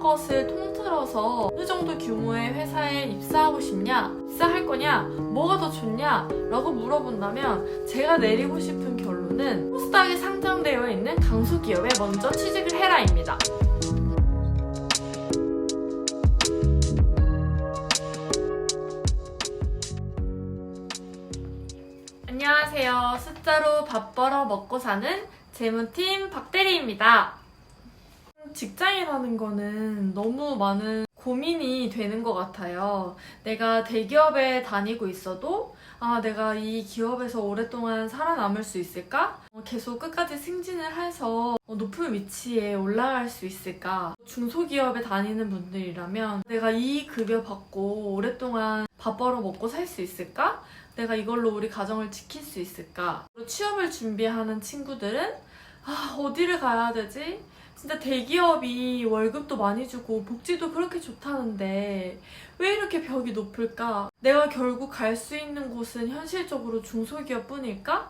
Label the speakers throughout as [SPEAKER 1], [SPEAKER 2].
[SPEAKER 1] 것을 통틀어서 어느 정도 규모의 회사에 입사하고 싶냐? 입사할 거냐? 뭐가 더 좋냐? 라고 물어본다면 제가 내리고 싶은 결론은 코스닥에 상장되어 있는 강소기업에 먼저 취직을 해라입니다. 안녕하세요. 숫자로 밥 벌어 먹고 사는 재무팀 박대리입니다. 직장이라는 거는 너무 많은 고민이 되는 것 같아요. 내가 대기업에 다니고 있어도 내가 이 기업에서 오랫동안 살아남을 수 있을까? 계속 끝까지 승진을 해서 높은 위치에 올라갈 수 있을까? 중소기업에 다니는 분들이라면 내가 이 급여 받고 오랫동안 밥 벌어 먹고 살 수 있을까? 내가 이걸로 우리 가정을 지킬 수 있을까? 취업을 준비하는 친구들은 어디를 가야 되지? 진짜 대기업이 월급도 많이 주고 복지도 그렇게 좋다는데 왜 이렇게 벽이 높을까? 내가 결국 갈 수 있는 곳은 현실적으로 중소기업 뿐일까?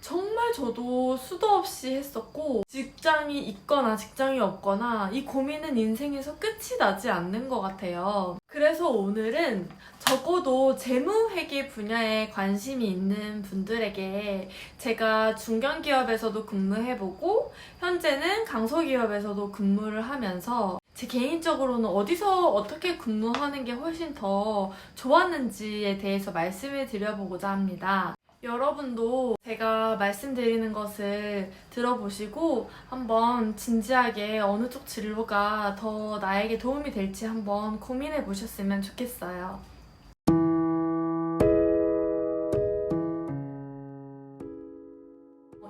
[SPEAKER 1] 정말 저도 수도 없이 했었고 직장이 있거나 직장이 없거나 이 고민은 인생에서 끝이 나지 않는 것 같아요. 그래서 오늘은 적어도 재무회계 분야에 관심이 있는 분들에게 제가 중견기업에서도 근무해보고 현재는 강소기업에서도 근무를 하면서 제 개인적으로는 어디서 어떻게 근무하는 게 훨씬 더 좋았는지에 대해서 말씀을 드려보고자 합니다. 여러분도 제가 말씀드리는 것을 들어보시고 한번 진지하게 어느 쪽 진로가 더 나에게 도움이 될지 한번 고민해 보셨으면 좋겠어요.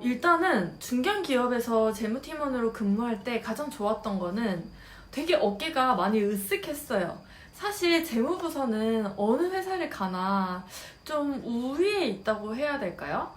[SPEAKER 1] 일단은 중견기업에서 재무팀원으로 근무할 때 가장 좋았던 거는 되게 어깨가 많이 으쓱했어요. 사실 재무부서는 어느 회사를 가나 좀 우위에 있다고 해야 될까요?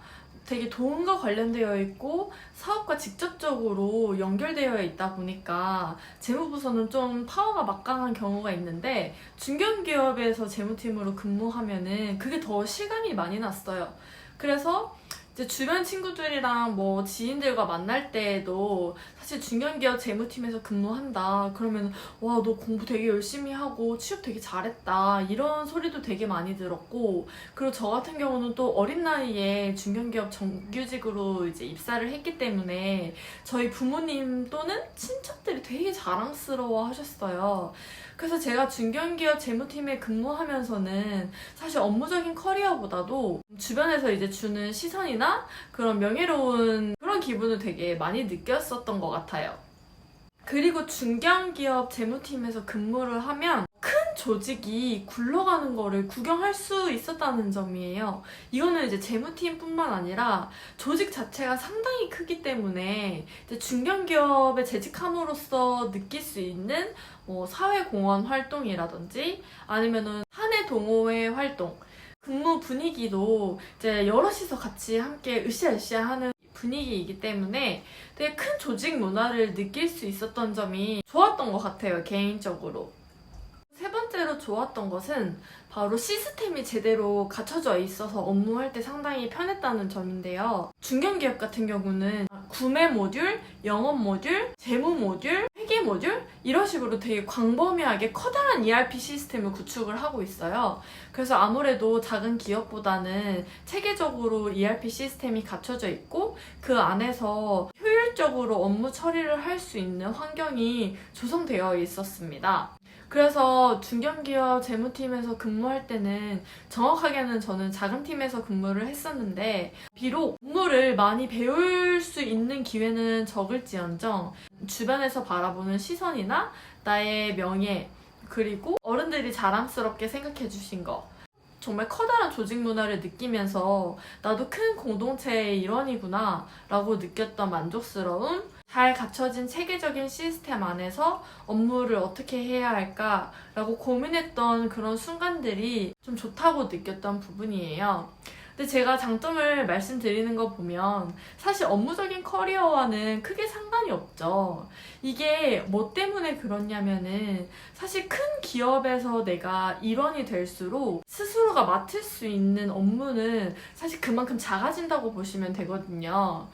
[SPEAKER 1] 되게 돈과 관련되어 있고 사업과 직접적으로 연결되어 있다 보니까 재무부서는 좀 파워가 막강한 경우가 있는데 중견기업에서 재무팀으로 근무하면은 그게 더 실감이 많이 났어요. 그래서 이제 주변 친구들이랑 지인들과 만날 때에도 사실 중견기업 재무팀에서 근무한다 그러면 와, 너 공부 되게 열심히 하고 취업 되게 잘했다 이런 소리도 되게 많이 들었고, 그리고 저 같은 경우는 또 어린 나이에 중견기업 정규직으로 이제 입사를 했기 때문에 저희 부모님 또는 친척들이 되게 자랑스러워 하셨어요. 그래서 제가 중견기업 재무팀에 근무하면서는 사실 업무적인 커리어보다도 주변에서 이제 주는 시선이나 그런 명예로운 그런 기분을 되게 많이 느꼈었던 것 같아요. 그리고 중견기업 재무팀에서 근무를 하면 큰 조직이 굴러가는 거를 구경할 수 있었다는 점이에요. 이거는 이제 재무팀뿐만 아니라 조직 자체가 상당히 크기 때문에 이제 중견기업에 재직함으로써 느낄 수 있는 사회공헌 활동이라든지 아니면은 사내 동호회 활동, 근무 분위기도 이제 여럿이서 같이 함께 으쌰으쌰 하는 분위기이기 때문에 되게 큰 조직 문화를 느낄 수 있었던 점이 좋았던 것 같아요, 개인적으로. 세 번째로 좋았던 것은 바로 시스템이 제대로 갖춰져 있어서 업무할 때 상당히 편했다는 점인데요. 중견기업 같은 경우는 구매 모듈, 영업 모듈, 재무 모듈, 회계 모듈 이런 식으로 되게 광범위하게 커다란 ERP 시스템을 구축을 하고 있어요. 그래서 아무래도 작은 기업보다는 체계적으로 ERP 시스템이 갖춰져 있고 그 안에서 효율적으로 업무 처리를 할 수 있는 환경이 조성되어 있었습니다. 그래서 중견기업 재무팀에서 근무할 때는 정확하게는 저는 작은 팀에서 근무를 했었는데 비록 업무를 많이 배울 수 있는 기회는 적을지언정 주변에서 바라보는 시선이나 나의 명예 그리고 어른들이 자랑스럽게 생각해 주신 거, 정말 커다란 조직 문화를 느끼면서 나도 큰 공동체의 일원이구나 라고 느꼈던 만족스러움, 잘 갖춰진 체계적인 시스템 안에서 업무를 어떻게 해야 할까 라고 고민했던 그런 순간들이 좀 좋다고 느꼈던 부분이에요. 근데 제가 장점을 말씀드리는 거 보면 사실 업무적인 커리어와는 크게 상관이 없죠. 이게 뭐 때문에 그렇냐면은 사실 큰 기업에서 내가 일원이 될수록 스스로가 맡을 수 있는 업무는 사실 그만큼 작아진다고 보시면 되거든요.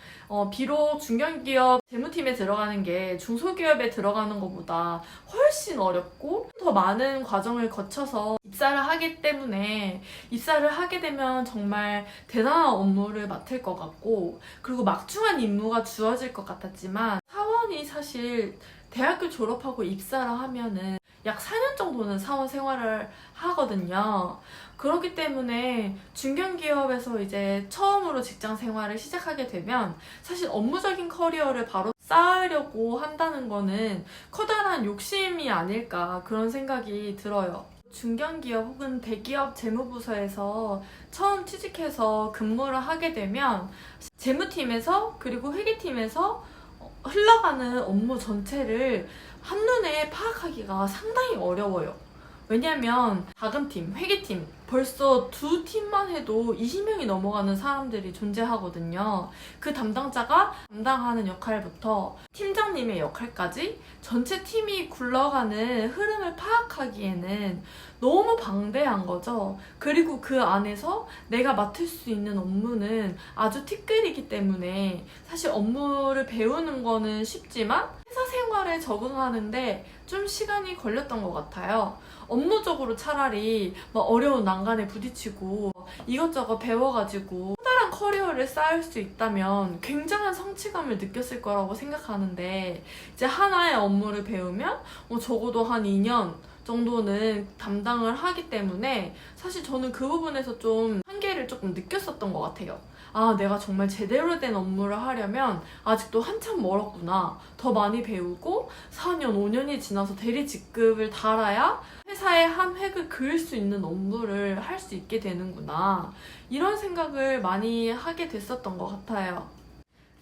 [SPEAKER 1] 비록 중견기업 재무팀에 들어가는 게 중소기업에 들어가는 것보다 훨씬 어렵고 더 많은 과정을 거쳐서 입사를 하기 때문에 입사를 하게 되면 정말 대단한 업무를 맡을 것 같고, 그리고 막중한 임무가 주어질 것 같았지만 사원이 사실 대학교 졸업하고 입사를 하면은 약 4년 정도는 사원 생활을 하거든요. 그렇기 때문에 중견기업에서 이제 처음으로 직장 생활을 시작하게 되면 사실 업무적인 커리어를 바로 쌓으려고 한다는 거는 커다란 욕심이 아닐까, 그런 생각이 들어요. 중견기업 혹은 대기업 재무부서에서 처음 취직해서 근무를 하게 되면 재무팀에서 그리고 회계팀에서 흘러가는 업무 전체를 한눈에 파악하기가 상당히 어려워요. 왜냐면 작은 팀, 회계팀, 벌써 두 팀만 해도 20명이 넘어가는 사람들이 존재하거든요. 그 담당자가 담당하는 역할부터 팀장님의 역할까지 전체 팀이 굴러가는 흐름을 파악하기에는 너무 방대한 거죠. 그리고 그 안에서 내가 맡을 수 있는 업무는 아주 티끌이기 때문에 사실 업무를 배우는 거는 쉽지만 회사 생활에 적응하는데 좀 시간이 걸렸던 것 같아요. 업무적으로 차라리 어려운 난간에 부딪히고 이것저것 배워가지고 커다란 커리어를 쌓을 수 있다면 굉장한 성취감을 느꼈을 거라고 생각하는데, 이제 하나의 업무를 배우면 적어도 한 2년 정도는 담당을 하기 때문에 사실 저는 그 부분에서 좀 한계를 조금 느꼈었던 것 같아요. 아, 내가 정말 제대로 된 업무를 하려면 아직도 한참 멀었구나. 더 많이 배우고 4년, 5년이 지나서 대리 직급을 달아야 회사의 한 획을 그을 수 있는 업무를 할 수 있게 되는구나. 이런 생각을 많이 하게 됐었던 것 같아요.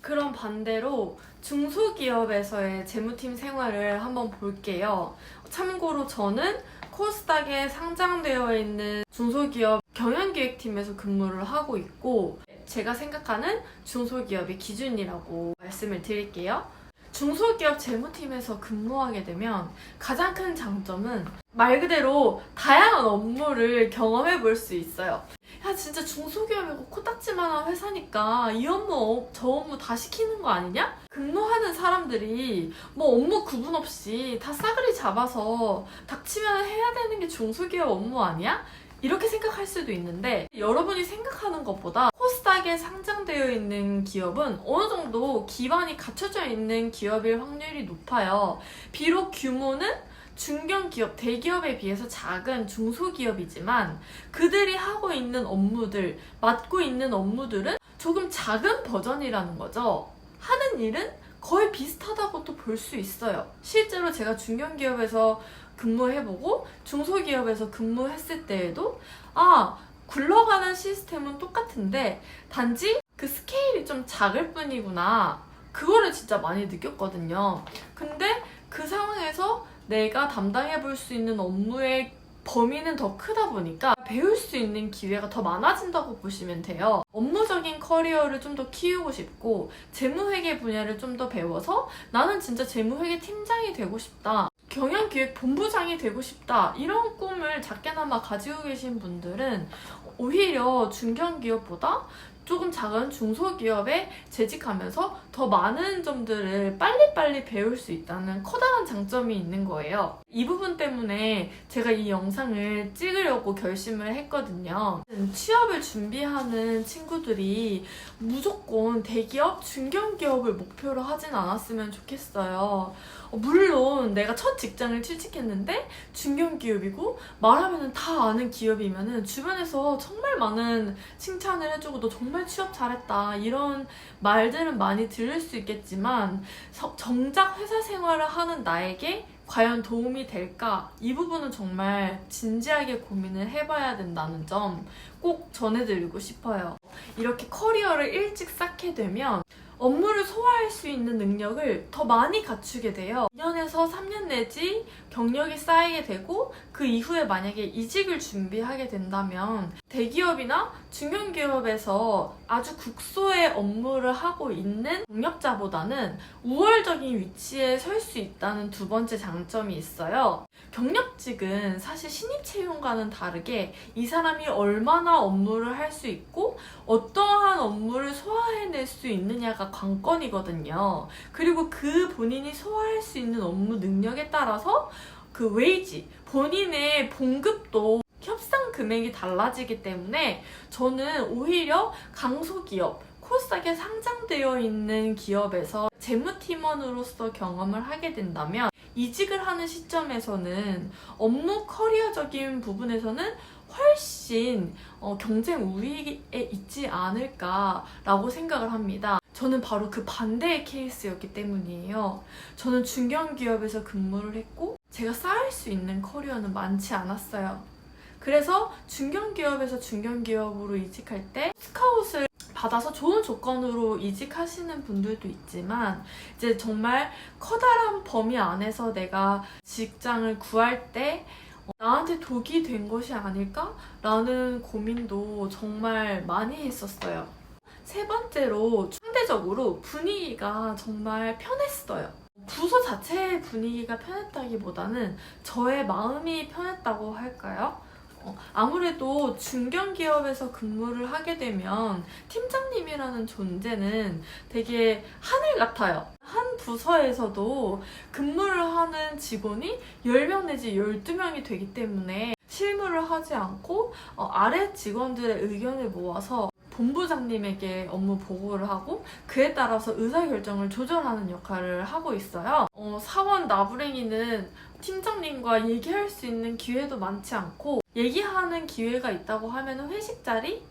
[SPEAKER 1] 그럼 반대로 중소기업에서의 재무팀 생활을 한번 볼게요. 참고로 저는 코스닥에 상장되어 있는 중소기업 경영기획팀에서 근무를 하고 있고, 제가 생각하는 중소기업의 기준이라고 말씀을 드릴게요. 중소기업 재무팀에서 근무하게 되면 가장 큰 장점은 말 그대로 다양한 업무를 경험해 볼 수 있어요. 야, 진짜 중소기업이고 코딱지만한 회사니까 이 업무 저 업무 다 시키는 거 아니냐? 근무하는 사람들이 업무 구분 없이 다 싸그리 잡아서 닥치면 해야 되는 게 중소기업 업무 아니야? 이렇게 생각할 수도 있는데, 여러분이 생각하는 것보다 코스닥에 상장되어 있는 기업은 어느 정도 기반이 갖춰져 있는 기업일 확률이 높아요. 비록 규모는 중견기업, 대기업에 비해서 작은 중소기업이지만 그들이 하고 있는 업무들, 맡고 있는 업무들은 조금 작은 버전이라는 거죠. 하는 일은 거의 비슷하다고 또 볼 수 있어요. 실제로 제가 중견기업에서 근무해보고 중소기업에서 근무했을 때에도 굴러가는 시스템은 똑같은데 단지 그 스케일이 좀 작을 뿐이구나, 그거를 진짜 많이 느꼈거든요. 근데 그 상황에서 내가 담당해볼 수 있는 업무의 범위는 더 크다 보니까 배울 수 있는 기회가 더 많아진다고 보시면 돼요. 업무적인 커리어를 좀 더 키우고 싶고 재무회계 분야를 좀 더 배워서 나는 진짜 재무회계 팀장이 되고 싶다, 경영기획 본부장이 되고 싶다, 이런 꿈을 작게나마 가지고 계신 분들은 오히려 중견기업보다 조금 작은 중소기업에 재직하면서 더 많은 점들을 빨리빨리 배울 수 있다는 커다란 장점이 있는 거예요. 이 부분 때문에 제가 이 영상을 찍으려고 결심을 했거든요. 취업을 준비하는 친구들이 무조건 대기업, 중견기업을 목표로 하진 않았으면 좋겠어요. 물론 내가 첫 직장을 취직했는데 중견기업이고 말하면 다 아는 기업이면은 주변에서 정말 많은 칭찬을 해주고 너 정말 취업 잘했다, 이런 말들은 많이 들을 수 있겠지만 정작 회사 생활을 하는 나에게 과연 도움이 될까? 이 부분은 정말 진지하게 고민을 해봐야 된다는 점 꼭 전해드리고 싶어요. 이렇게 커리어를 일찍 쌓게 되면 업무를 소화할 수 있는 능력을 더 많이 갖추게 돼요. 2년에서 3년 내지 경력이 쌓이게 되고 그 이후에 만약에 이직을 준비하게 된다면 대기업이나 중견기업에서 아주 국소의 업무를 하고 있는 경력자보다는 우월적인 위치에 설 수 있다는 두 번째 장점이 있어요. 경력직은 사실 신입 채용과는 다르게 이 사람이 얼마나 업무를 할 수 있고 어떠한 업무를 소화해낼 수 있느냐가 관건이거든요. 그리고 그 본인이 소화할 수 있는 업무 능력에 따라서 그 웨이지, 본인의 봉급도 협상 금액이 달라지기 때문에 저는 오히려 강소기업, 코스닥에 상장되어 있는 기업에서 재무팀원으로서 경험을 하게 된다면 이직을 하는 시점에서는 업무 커리어적인 부분에서는 훨씬 경쟁 우위에 있지 않을까라고 생각을 합니다. 저는 바로 그 반대의 케이스였기 때문이에요. 저는 중견기업에서 근무를 했고 제가 쌓을 수 있는 커리어는 많지 않았어요. 그래서 중견기업에서 중견기업으로 이직할 때 스카웃을 받아서 좋은 조건으로 이직하시는 분들도 있지만 이제 정말 커다란 범위 안에서 내가 직장을 구할 때 나한테 독이 된 것이 아닐까라는 고민도 정말 많이 했었어요. 세 번째로 상대적으로 분위기가 정말 편했어요. 부서 자체의 분위기가 편했다기보다는 저의 마음이 편했다고 할까요? 아무래도 중견기업에서 근무를 하게 되면 팀장님이라는 존재는 되게 하늘 같아요. 한 부서에서도 근무를 하는 직원이 10명 내지 12명이 되기 때문에 실무를 하지 않고 아래 직원들의 의견을 모아서 본부장님에게 업무 보고를 하고 그에 따라서 의사결정을 조절하는 역할을 하고 있어요. 사원 나부랭이는 팀장님과 얘기할 수 있는 기회도 많지 않고 얘기하는 기회가 있다고 하면 회식 자리?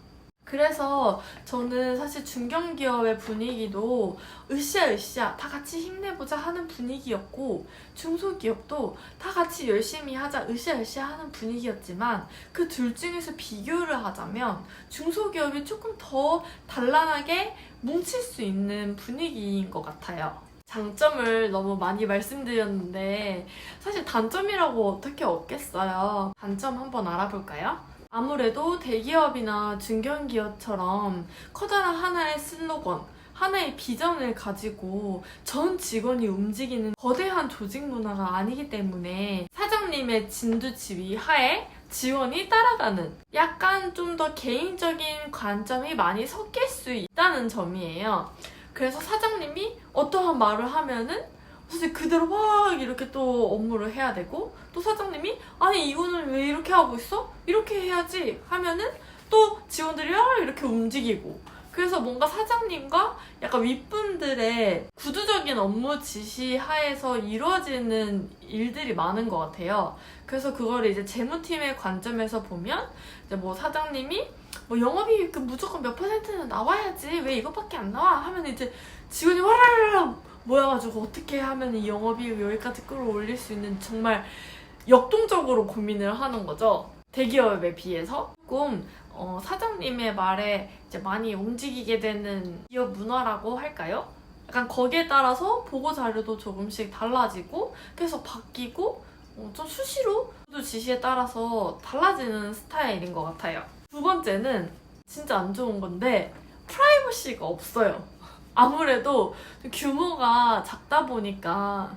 [SPEAKER 1] 그래서 저는 사실 중견기업의 분위기도 으쌰으쌰 다 같이 힘내보자 하는 분위기였고 중소기업도 다 같이 열심히 하자 으쌰으쌰 하는 분위기였지만 그 둘 중에서 비교를 하자면 중소기업이 조금 더 단란하게 뭉칠 수 있는 분위기인 것 같아요. 장점을 너무 많이 말씀드렸는데 사실 단점이라고 어떻게 얻겠어요? 단점 한번 알아볼까요? 아무래도 대기업이나 중견기업처럼 커다란 하나의 슬로건, 하나의 비전을 가지고 전 직원이 움직이는 거대한 조직 문화가 아니기 때문에 사장님의 진두지휘 하에 직원이 따라가는 약간 좀 더 개인적인 관점이 많이 섞일 수 있다는 점이에요. 그래서 사장님이 어떠한 말을 하면은 사실 그대로 막 이렇게 또 업무를 해야 되고 또 사장님이 아니 이거는 왜 이렇게 하고 있어? 이렇게 해야지 하면은 또 직원들이 이렇게 움직이고 그래서 뭔가 사장님과 약간 윗분들의 구두적인 업무 지시 하에서 이루어지는 일들이 많은 것 같아요. 그래서 그거를 이제 재무팀의 관점에서 보면 이제 뭐 사장님이 뭐 영업이익 무조건 몇 %는 나와야지 왜 이것밖에 안 나와 하면 이제 직원이 와라라라 모여가지고 어떻게 하면 이 영업이익 여기까지 끌어올릴 수 있는 정말 역동적으로 고민을 하는 거죠. 대기업에 비해서 조금 사장님의 말에 이제 많이 움직이게 되는 기업 문화라고 할까요? 약간 거기에 따라서 보고 자료도 조금씩 달라지고 계속 바뀌고 좀 수시로 지시에 따라서 달라지는 스타일인 것 같아요. 두 번째는 진짜 안 좋은 건데 프라이버시가 없어요. 아무래도 규모가 작다 보니까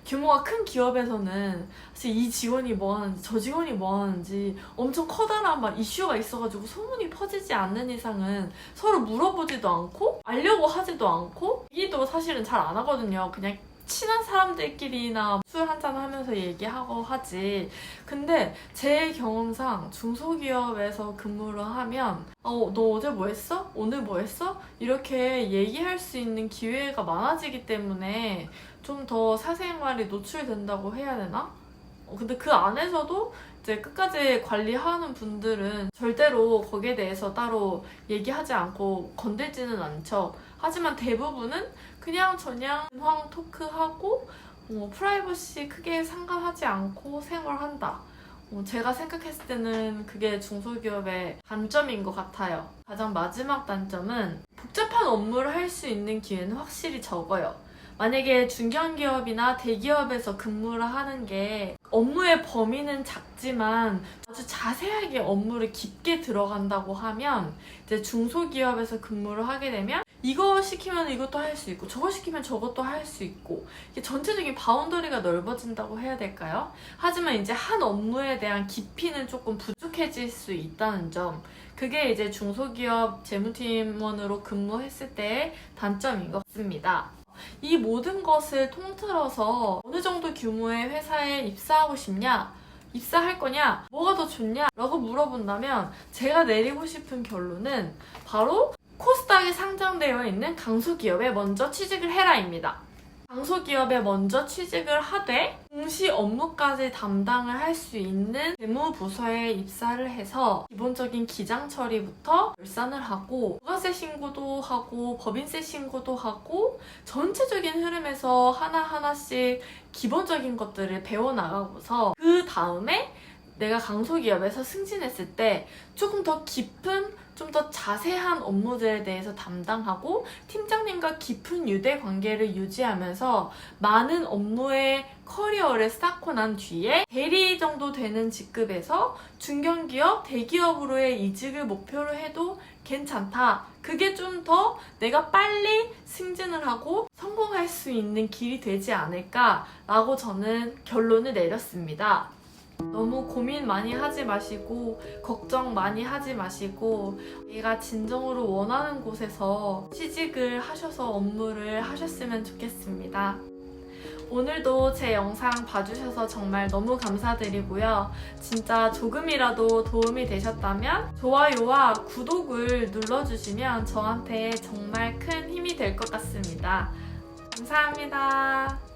[SPEAKER 1] 규모가 큰 기업에서는 사실 이 직원이 뭐 하는지 저 직원이 뭐 하는지 엄청 커다란 막 이슈가 있어가지고 소문이 퍼지지 않는 이상은 서로 물어보지도 않고 알려고 하지도 않고 얘기도 사실은 잘 안 하거든요. 그냥 친한 사람들끼리나 술 한잔 하면서 얘기하고 하지. 근데 제 경험상 중소기업에서 근무를 하면 너 어제 뭐 했어? 오늘 뭐 했어? 이렇게 얘기할 수 있는 기회가 많아지기 때문에 좀 더 사생활이 노출된다고 해야 되나? 근데 그 안에서도 이제 끝까지 관리하는 분들은 절대로 거기에 대해서 따로 얘기하지 않고 건들지는 않죠. 하지만 대부분은 그냥 저냥 근황 토크하고 프라이버시 크게 상관하지 않고 생활한다. 제가 생각했을 때는 그게 중소기업의 단점인 것 같아요. 가장 마지막 단점은 복잡한 업무를 할 수 있는 기회는 확실히 적어요. 만약에 중견기업이나 대기업에서 근무를 하는 게 업무의 범위는 작지만 아주 자세하게 업무를 깊게 들어간다고 하면 이제 중소기업에서 근무를 하게 되면 이거 시키면 이것도 할 수 있고 저거 시키면 저것도 할 수 있고 이게 전체적인 바운더리가 넓어진다고 해야 될까요? 하지만 이제 한 업무에 대한 깊이는 조금 부족해질 수 있다는 점, 그게 이제 중소기업 재무팀원으로 근무했을 때의 단점인 것 같습니다. 이 모든 것을 통틀어서 어느 정도 규모의 회사에 입사하고 싶냐? 입사할 거냐? 뭐가 더 좋냐? 라고 물어본다면 제가 내리고 싶은 결론은 바로 코스닥에 상장되어 있는 강소기업에 먼저 취직을 해라입니다. 강소기업에 먼저 취직을 하되 동시 업무까지 담당을 할 수 있는 재무부서에 입사를 해서 기본적인 기장 처리부터 결산을 하고 부가세 신고도 하고 법인세 신고도 하고 전체적인 흐름에서 하나하나씩 기본적인 것들을 배워나가고서 그 다음에 내가 강소기업에서 승진했을 때 조금 더 깊은, 좀 더 자세한 업무들에 대해서 담당하고 팀장님과 깊은 유대 관계를 유지하면서 많은 업무의 커리어를 쌓고 난 뒤에 대리 정도 되는 직급에서 중견기업, 대기업으로의 이직을 목표로 해도 괜찮다. 그게 좀 더 내가 빨리 승진을 하고 성공할 수 있는 길이 되지 않을까라고 저는 결론을 내렸습니다. 너무 고민 많이 하지 마시고 걱정 많이 하지 마시고 내가 진정으로 원하는 곳에서 취직을 하셔서 업무를 하셨으면 좋겠습니다. 오늘도 제 영상 봐주셔서 정말 너무 감사드리고요. 진짜 조금이라도 도움이 되셨다면 좋아요와 구독을 눌러주시면 저한테 정말 큰 힘이 될 것 같습니다. 감사합니다.